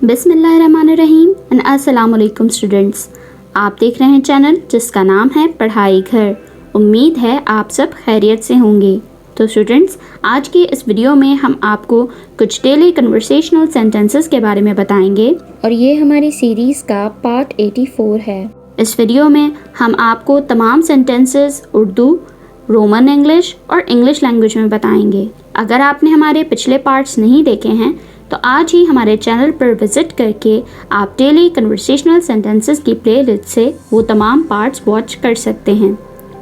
बिस्मिल्लाहिर्रहमानिर्रहीम एंड अस्सलाम वालेकुम स्टूडेंट्स। आप देख रहे हैं चैनल जिसका नाम है पढ़ाई घर। उम्मीद है आप सब खैरियत से होंगे। तो स्टूडेंट्स, आज के इस वीडियो में हम आपको कुछ डेली कन्वर्सेशनल सेंटेंसेस के बारे में बताएंगे और ये हमारी सीरीज़ का पार्ट 84 है। इस वीडियो में हम आपको तमाम सेंटेंसेस उर्दू, रोमन इंग्लिश और इंग्लिश लैंग्वेज में बताएंगे। अगर आपने हमारे पिछले पार्ट्स नहीं देखे हैं तो आज ही हमारे चैनल पर विज़िट करके आप डेली कन्वर्सेशनल सेंटेंसेस की प्लेलिस्ट से वो तमाम पार्ट्स वॉच कर सकते हैं।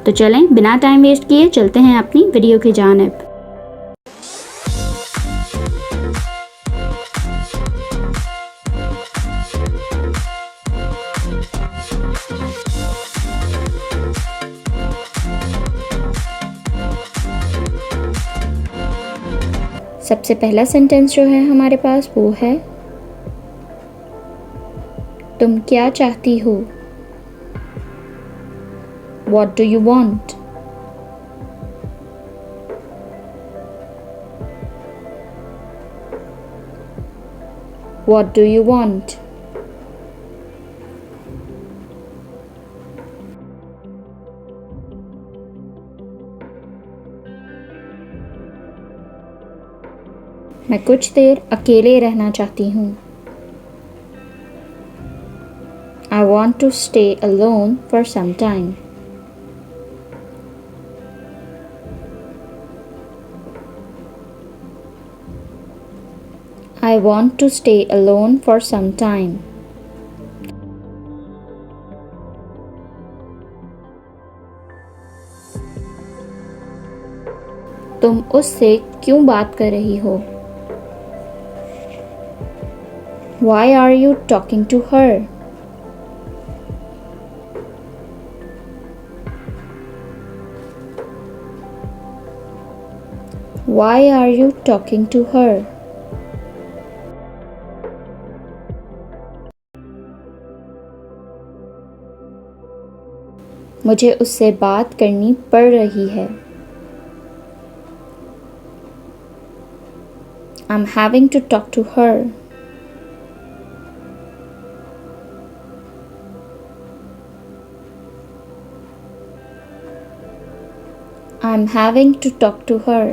तो चलें बिना टाइम वेस्ट किए चलते हैं अपनी वीडियो की जानिब। सबसे पहला सेंटेंस जो है हमारे पास वो है, तुम क्या चाहती हो? What do you want? What do you want? मैं कुछ देर अकेले रहना चाहती हूँ। I want to stay alone for some time. I want to stay alone for some time. तुम उससे क्यों बात कर रही हो? Why are you talking to her? Why are you talking to her? मुझे उससे बात करनी पड़ रही है। I'm having to talk to her. I'm having to talk to her.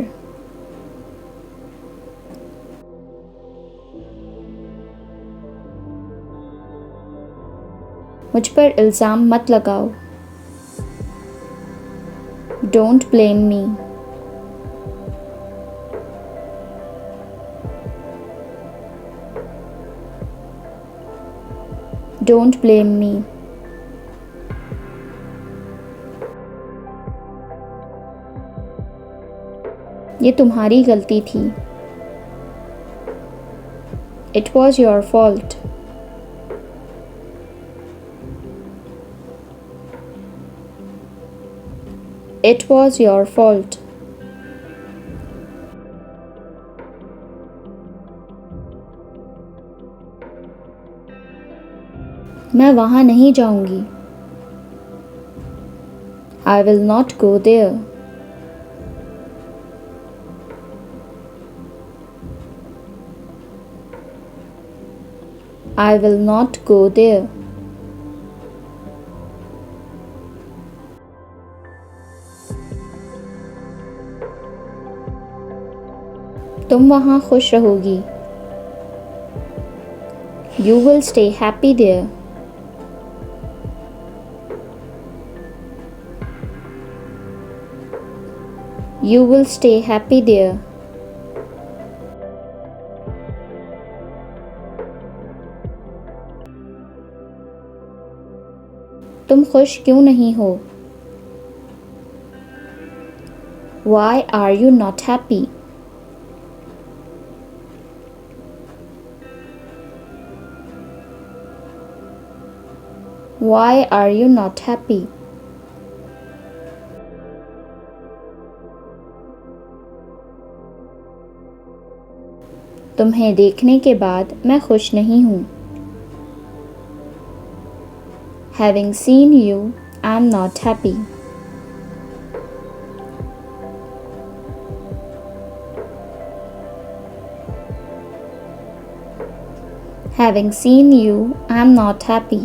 मुझ पर इल्ज़ाम मत लगाओ। Don't blame me. Don't blame me. ये तुम्हारी गलती थी। It was your fault. It was your fault. मैं वहाँ नहीं जाऊँगी। I will not go there. I will not go there. तुम वहाँ खुश रहोगी। You will stay happy there. You will stay happy there. तुम खुश क्यों नहीं हो? Why are you not happy? Why are you not happy? तुम्हें देखने के बाद मैं खुश नहीं हूँ। Having seen you, I'm not happy. Having seen you, I am not happy.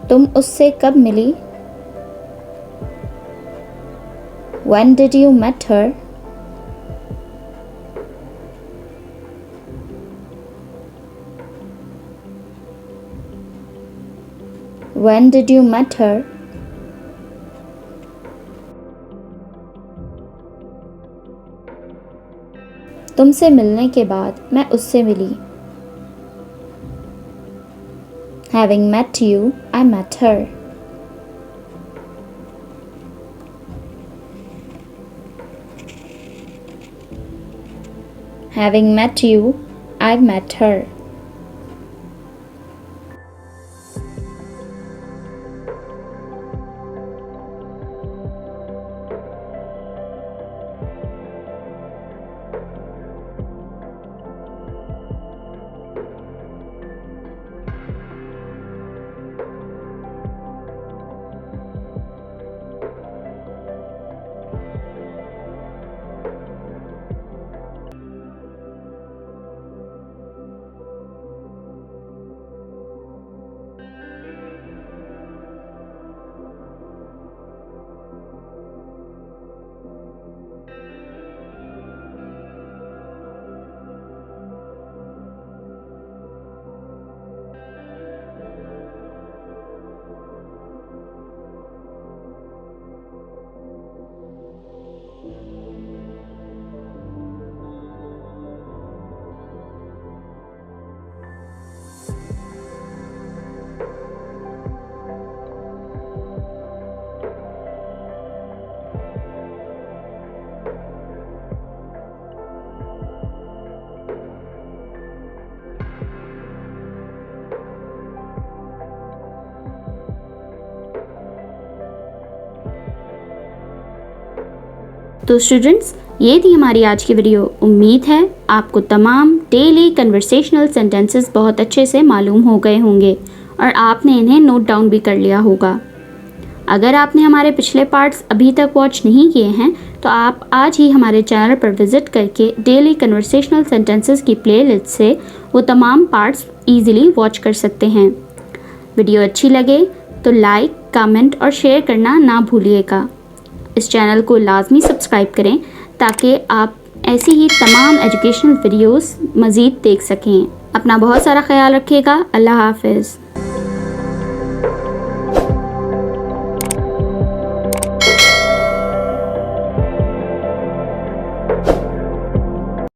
तुम उससे कब मिली? When did you met her? When did you met her? तुमसे मिलने के बाद मैं उससे मिली. Having met you, I met her. Having met you, I met her. तो स्टूडेंट्स, ये थी हमारी आज की वीडियो। उम्मीद है आपको तमाम डेली कन्वर्सेशनल सेंटेंसेस बहुत अच्छे से मालूम हो गए होंगे और आपने इन्हें नोट डाउन भी कर लिया होगा। अगर आपने हमारे पिछले पार्ट्स अभी तक वॉच नहीं किए हैं तो आप आज ही हमारे चैनल पर विज़िट करके डेली कन्वर्सेशनल सेंटेंसेस की प्लेलिस्ट से वो तमाम पार्ट्स ईज़िली वॉच कर सकते हैं। वीडियो अच्छी लगे तो लाइक, कमेंट और शेयर करना ना भूलिएगा। इस चैनल को लाजमी सब्सक्राइब करें ताकि आप ऐसी ही तमाम एजुकेशनल वीडियोस मज़ीद देख सकें। अपना बहुत सारा ख्याल रखिएगा। अल्लाह हाफ़िज़।